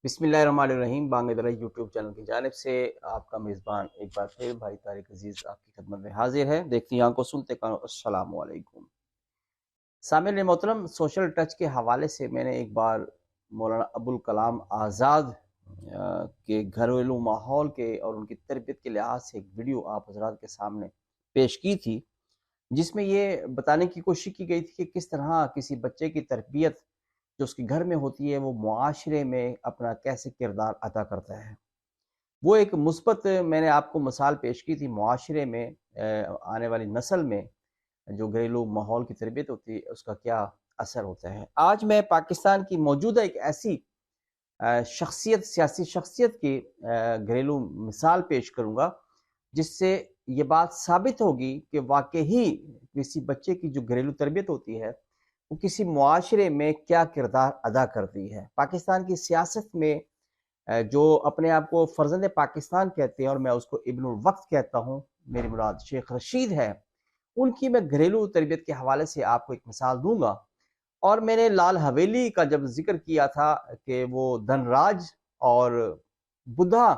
बिस्मिल्लाहिर्रहमानिर्रहीम। बांग दरा यूट्यूब चैनल की जानिब से आपका मेज़बान एक बार फिर भाई तारिक अजीज़ आपकी खिदमत में हाजिर है। देखती आंखों सुनते कानों, अस्सलामु अलैकुम। सामिर मोहतरम, सोशल टच के हवाले से मैंने एक बार मौलाना अबुल कलाम आज़ाद के घरेलू माहौल के और उनकी तरबियत के लिहाज से एक वीडियो आप हज़रात के सामने पेश की थी, जिसमें ये बताने की कोशिश की गई थी कि किस तरह किसी बच्चे की तरबियत जो उसके घर में होती है वो मुआशरे में अपना कैसे किरदार अदा करता है। वो एक मुस्बत मैंने आपको मिसाल पेश की थी मुआशरे में आने वाली नस्ल में जो घरेलू माहौल की तरबियत होती है उसका क्या असर होता है। आज मैं पाकिस्तान की मौजूदा एक ऐसी शख्सियत, सियासी शख्सियत की घरेलू मिसाल पेश करूँगा जिससे ये बात साबित होगी कि वाकई किसी बच्चे की जो घरेलू तरबियत होती है वो किसी मुआशरे में क्या किरदार अदा करती है। पाकिस्तान की सियासत में जो अपने आप को फर्जंद पाकिस्तान कहते हैं और मैं उसको इब्नुल वक्त कहता हूँ, मेरी मुराद शेख रशीद है, उनकी मैं घरेलू तरबियत के हवाले से आपको एक मिसाल दूंगा। और मैंने लाल हवेली का जब जिक्र किया था कि वो धनराज और बुद्धा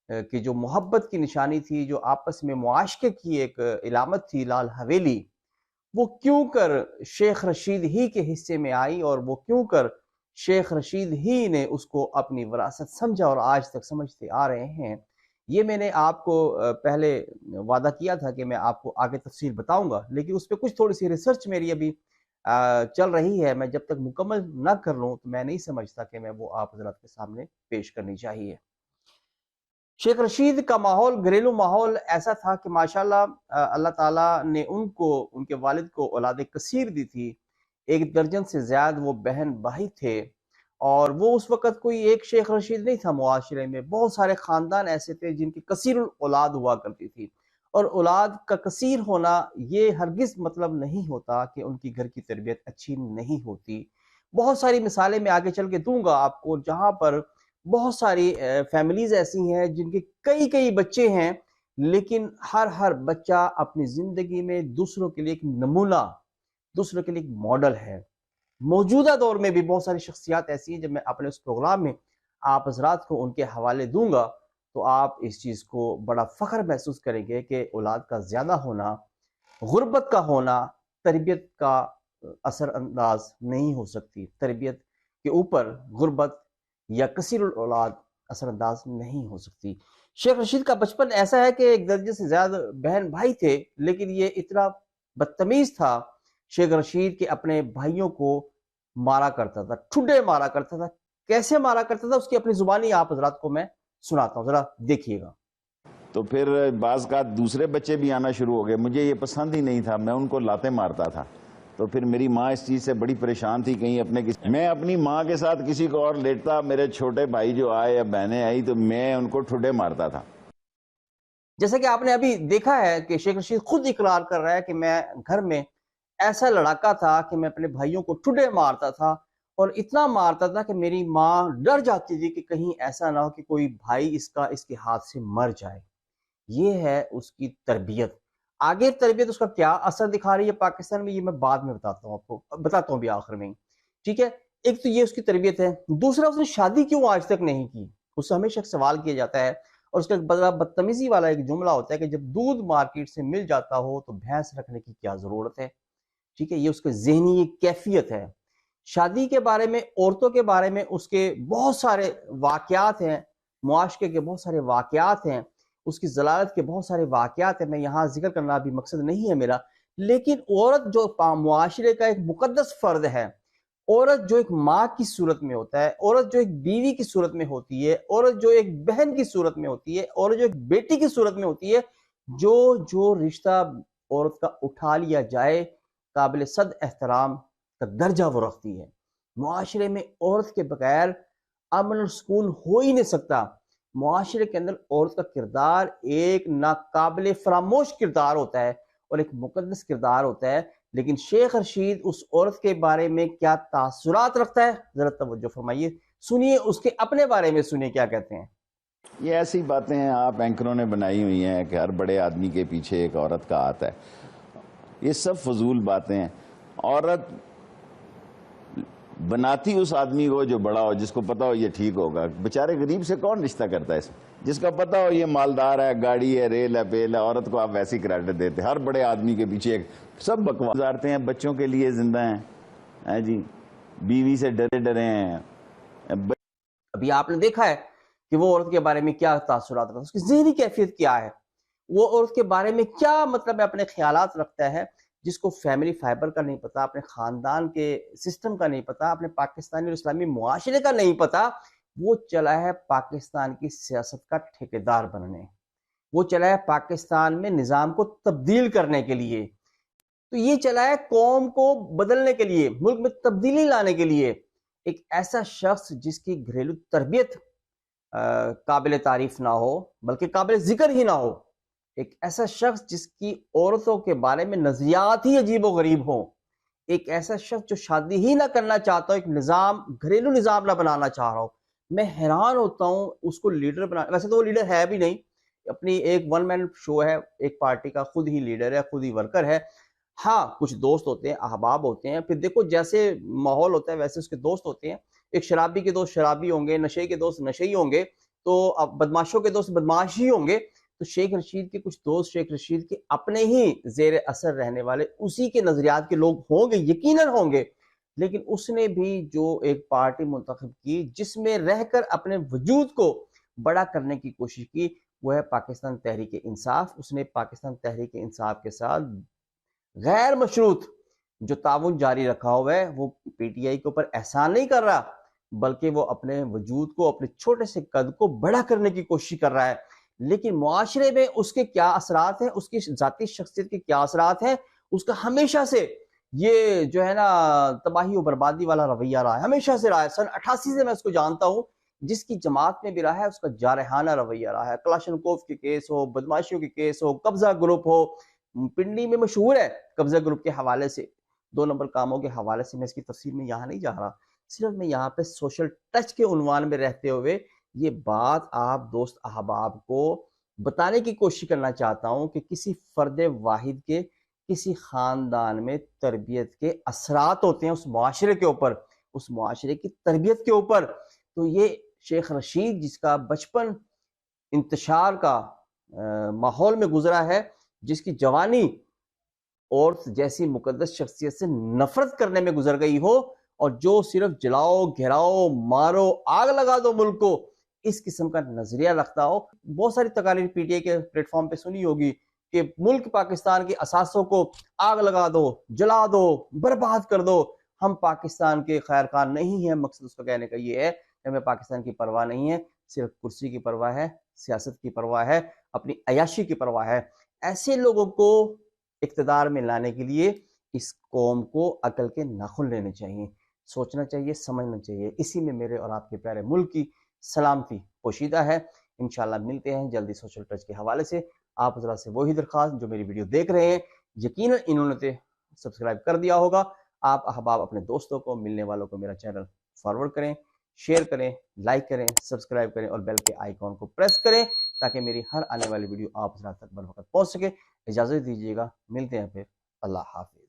की जो मोहब्बत की निशानी थी, जो आपस में मुआशके की एक इलामत थी लाल हवेली, वो क्यों कर शेख रशीद ही के हिस्से में आई और वो क्यों कर शेख रशीद ही ने उसको अपनी विरासत समझा और आज तक समझते आ रहे हैं। ये मैंने आपको पहले वादा किया था कि मैं आपको आगे तफसील बताऊंगा, लेकिन उस पर कुछ थोड़ी सी रिसर्च मेरी अभी चल रही है। मैं जब तक मुकम्मल ना कर लूँ तो मैं नहीं समझता कि मैं वो आप हज़रात के सामने पेश करनी चाहिए। शेख रशीद का माहौल, घरेलू माहौल ऐसा था कि माशाल्लाह अल्लाह ताला ने उनको, उनके वालिद को औलाद कसीर दी थी। एक दर्जन से ज़्यादा वो बहन भाई थे और वो उस वक़्त कोई एक शेख रशीद नहीं था मुआशरे में, बहुत सारे ख़ानदान ऐसे थे जिनकी कसीर औलाद हुआ करती थी। और औलाद का कसीर होना ये हरगिज़ मतलब नहीं होता कि उनकी घर की तरबियत अच्छी नहीं होती। बहुत सारी मिसालें मैं आगे चल के दूँगा आपको, जहाँ पर बहुत सारी फैमिलीज ऐसी हैं जिनके कई कई बच्चे हैं, लेकिन हर बच्चा अपनी जिंदगी में दूसरों के लिए एक नमूना, दूसरों के लिए एक मॉडल है। मौजूदा दौर में भी बहुत सारी शख्सियात ऐसी हैं, जब मैं अपने उस प्रोग्राम में आप हजरात को उनके हवाले दूंगा तो आप इस चीज़ को बड़ा फ़ख्र महसूस करेंगे कि औलाद का ज़्यादा होना, गुर्बत का होना तरबियत का असर अंदाज नहीं हो सकती। तरबियत के ऊपर गुर्बत या कसीर औलाद असरअंदाज नहीं हो सकती। शेख रशीद का बचपन ऐसा है कि एक दर्जे से ज्यादा बहन भाई थे, लेकिन ये इतना बदतमीज था शेख रशीद के अपने भाइयों को मारा करता था, ठुड्डे मारा करता था। कैसे मारा करता था उसकी अपनी जुबानी आप हजरात को मैं सुनाता हूँ, जरा देखिएगा। तो फिर बाज़ का दूसरे बच्चे भी आना शुरू हो गए, मुझे ये पसंद ही नहीं था, मैं उनको लाते मारता था। तो फिर मेरी माँ इस चीज़ से बड़ी परेशान थी, कहीं मैं अपनी माँ के साथ किसी को और लेटता, मेरे छोटे भाई जो आए या बहनें आई तो मैं उनको ठुड्डे मारता था। जैसे कि आपने अभी देखा है कि शेख रशीद खुद इकरार कर रहा है कि मैं घर में ऐसा लड़ाका था कि मैं अपने भाइयों को ठुड्डे मारता था और इतना मारता था कि मेरी माँ डर जाती थी कि कहीं ऐसा ना हो कि कोई भाई इसका इसके हाथ से मर जाए। ये है उसकी तरबियत। आगे तरबियत उसका क्या असर दिखा रही है पाकिस्तान में, ये मैं बाद में बताता हूँ आपको, बताता हूँ भी आखिर में। ठीक है, एक तो ये उसकी तरबियत है। दूसरा, उसने शादी क्यों आज तक नहीं की, उससे हमेशा एक सवाल किया जाता है। और उसका एक बड़ा बदतमीजी वाला एक जुमला होता है कि जब दूध मार्केट से मिल जाता हो तो भैंस रखने की क्या जरूरत है। ठीक है, ये उसके ज़हनी एक कैफियत है। शादी के बारे में, औरतों के बारे में उसके बहुत सारे वाक़यात हैं, मुआशरे के बहुत सारे वाक़यात हैं, उसकी ज़लालत के बहुत सारे वाक़यात हैं। मैं यहाँ ज़िक्र करना भी मकसद नहीं है मेरा, लेकिन औरत जो मुआशरे का एक मुक़द्दस फ़र्द है, औरत जो एक माँ की सूरत में होता है, औरत जो एक बीवी की सूरत में होती है, औरत जो एक बहन की सूरत में होती है, औरत जो एक बेटी की सूरत में होती है, जो जो रिश्ता औरत का उठा लिया जाए, काबिल सद एहतराम का दर्जा वो रखती है। मुआशरे में औरत के बगैर अमन और सुकून हो ही नहीं सकता। मुआशरे के अंदर औरत का किरदार एक नाकाबिल फरामोश किरदार होता है और एक मुकद्दस किरदार होता है। लेकिन शेख रशीद उस औरत के बारे में क्या तासुरात रखता है, जरा तवज्जो फरमाइए, सुनिए उसके अपने बारे में, सुनिए क्या कहते हैं। ये ऐसी बातें हैं आप एंकरों ने बनाई हुई हैं कि हर बड़े आदमी के पीछे एक औरत का हाथ है। ये सब फजूल बातें हैं। औरत بناتی اس آدمی کو جو بڑا ہو، جس کو پتا ہو یہ ٹھیک ہوگا. بیچارے غریب سے کون رشتہ کرتا ہے اس میں؟ جس کا پتا ہو یہ مالدار ہے، گاڑی ہے، ریل ہے، پیل ہے، عورت کو آپ ویسی کریڈٹ دیتے. ہر بڑے آدمی کے پیچھے سب بکواس گزارتے ہیں، بچوں کے لیے زندہ ہیں جی، بیوی سے ڈرے ہیں. ابھی آپ نے دیکھا ہے کہ وہ عورت کے بارے میں کیا تاثرات رکھتا ہے، اس کی ذہنی کیفیت کیا ہے، وہ عورت کے بارے میں کیا مطلب اپنے خیالات رکھتا ہے، جس کو فیملی فائبر کا نہیں پتا، اپنے خاندان کے سسٹم کا نہیں پتا، اپنے پاکستانی اور اسلامی معاشرے کا نہیں پتا. وہ چلا ہے پاکستان کی سیاست کا ٹھیکیدار بننے، وہ چلا ہے پاکستان میں نظام کو تبدیل کرنے کے لیے، تو یہ چلا ہے قوم کو بدلنے کے لیے، ملک میں تبدیلی لانے کے لیے. ایک ایسا شخص جس کی گھریلو تربیت قابل تعریف نہ ہو بلکہ قابل ذکر ہی نہ ہو، ایک ایسا شخص جس کی عورتوں کے بارے میں نظریات ہی عجیب و غریب ہوں، ایک ایسا شخص جو شادی ہی نہ کرنا چاہتا ہو، ایک نظام، گھریلو نظام نہ بنانا چاہ رہا ہو. میں حیران ہوتا ہوں اس کو لیڈر بنا. ویسے تو وہ لیڈر ہے بھی نہیں، اپنی ایک ون مین شو ہے، ایک پارٹی کا خود ہی لیڈر ہے، خود ہی ورکر ہے. ہاں کچھ دوست ہوتے ہیں، احباب ہوتے ہیں، پھر دیکھو جیسے ماحول ہوتا ہے ویسے اس کے دوست ہوتے ہیں. ایک شرابی کے دوست شرابی ہوں گے، نشے کے دوست نشے ہی ہوں گے، تو اب بدماشوں کے دوست بدماش ہی ہوں گے. تو شیخ رشید کے کچھ دوست شیخ رشید کے اپنے ہی زیر اثر رہنے والے اسی کے نظریات کے لوگ ہوں گے، یقیناً ہوں گے. لیکن اس نے بھی جو ایک پارٹی منتخب کی جس میں رہ کر اپنے وجود کو بڑا کرنے کی کوشش کی، وہ ہے پاکستان تحریک انصاف. اس نے پاکستان تحریک انصاف کے ساتھ غیر مشروط جو تعاون جاری رکھا ہوا ہے، وہ پی ٹی آئی کے اوپر احسان نہیں کر رہا بلکہ وہ اپنے وجود کو، اپنے چھوٹے سے قد کو بڑا کرنے کی کوشش کر رہا ہے. لیکن معاشرے میں اس کے کیا اثرات ہیں، اس کی ذاتی شخصیت کے کیا اثرات ہیں، اس کا ہمیشہ سے یہ جو ہے نا تباہی و بربادی والا رویہ رہا ہے، ہمیشہ سے رہا ہے. سن 88 سے میں اس کو جانتا ہوں، جس کی جماعت میں بھی رہا ہے اس کا جارحانہ رویہ رہا ہے. کلاشنکوف کے کیس ہو، بدماشیوں کے کیس ہو، قبضہ گروپ ہو، پنڈی میں مشہور ہے قبضہ گروپ کے حوالے سے، 2 نمبر کاموں کے حوالے سے. میں اس کی تفصیل میں یہاں نہیں جا رہا، صرف میں یہاں پہ سوشل ٹچ کے عنوان میں رہتے ہوئے یہ بات آپ دوست احباب کو بتانے کی کوشش کرنا چاہتا ہوں کہ کسی فرد واحد کے، کسی خاندان میں تربیت کے اثرات ہوتے ہیں اس معاشرے کے اوپر، اس معاشرے کی تربیت کے اوپر. تو یہ شیخ رشید جس کا بچپن انتشار کا ماحول میں گزرا ہے، جس کی جوانی عورت جیسی مقدس شخصیت سے نفرت کرنے میں گزر گئی ہو، اور جو صرف جلاؤ، گھراؤ، مارو، آگ لگا دو ملک کو، اس قسم کا نظریہ رکھتا ہو. بہت ساری تقاریر پی ٹی آئی کے پلیٹ فارم پہ سنی ہوگی کہ ملک پاکستان کے اثاثوں کو آگ لگا دو، جلا دو، برباد کر دو، ہم پاکستان کے خیر خواہ نہیں ہیں. مقصد اس کا کہنے کا یہ ہے کہ ہمیں پاکستان کی پرواہ نہیں ہے، صرف کرسی کی پرواہ ہے، سیاست کی پرواہ ہے، اپنی عیاشی کی پرواہ ہے. ایسے لوگوں کو اقتدار میں لانے کے لیے اس قوم کو عقل کے ناخن لینے چاہیے، سوچنا چاہیے، سمجھنا چاہیے. اسی میں میرے اور آپ کے پیارے ملک کی سلامتی پوشیدہ ہے. انشاءاللہ ملتے ہیں جلدی سوشل ٹچ کے حوالے سے. آپ حضرات سے وہی درخواست جو میری ویڈیو دیکھ رہے ہیں، یقیناً انہوں نے سبسکرائب کر دیا ہوگا. آپ احباب اپنے دوستوں کو، ملنے والوں کو میرا چینل فارورڈ کریں، شیئر کریں، لائک کریں، سبسکرائب کریں اور بیل کے آئیکن کو پریس کریں تاکہ میری ہر آنے والی ویڈیو آپ حضرات تک بر وقت پہنچ سکے. اجازت دیجیے گا، ملتے ہیں پھر. اللہ حافظ.